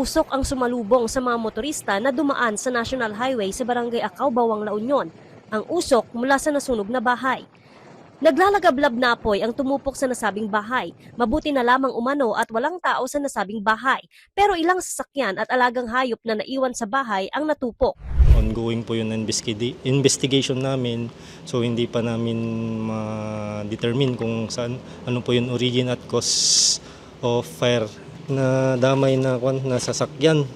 Usok ang sumalubong sa mga motorista na dumaan sa National Highway sa Barangay Acaw, Bawang, La Union. Ang usok mula sa nasunog na bahay. Naglalagablab na apoy ang tumupok sa nasabing bahay. Mabuti na lamang umano at walang tao sa nasabing bahay. Pero ilang sasakyan at alagang hayop na naiwan sa bahay ang natupok. Ongoing po yung investigation namin. So hindi pa namin ma-determine kung saan, ano po yung origin at cause of fire. Na damay na sasakyan.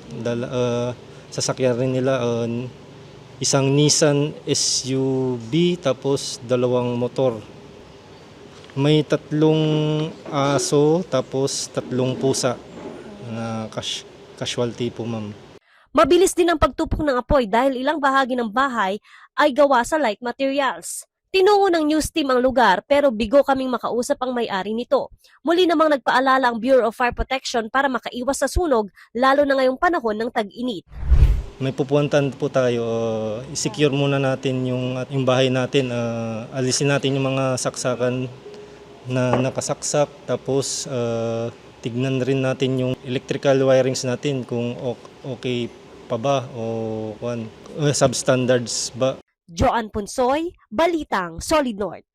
Sasakyan rin nila isang Nissan SUV tapos dalawang motor. May 3 aso tapos 3 pusa na casualty po, ma'am. Mabilis din ang pagtupok ng apoy dahil ilang bahagi ng bahay ay gawa sa light materials. Tinungo ng news team ang lugar pero bigo kaming makausap ang may-ari nito. Muli namang nagpaalala ang Bureau of Fire Protection para makaiwas sa sunog lalo na ngayong panahon ng tag-init. May pupuntahan po tayo, i-secure muna natin yung bahay natin, alisin natin yung mga saksakan na nakasaksak, tapos tignan rin natin yung electrical wirings natin kung okay pa ba o substandards ba. Joanne Punsoy, Balitang Solid North.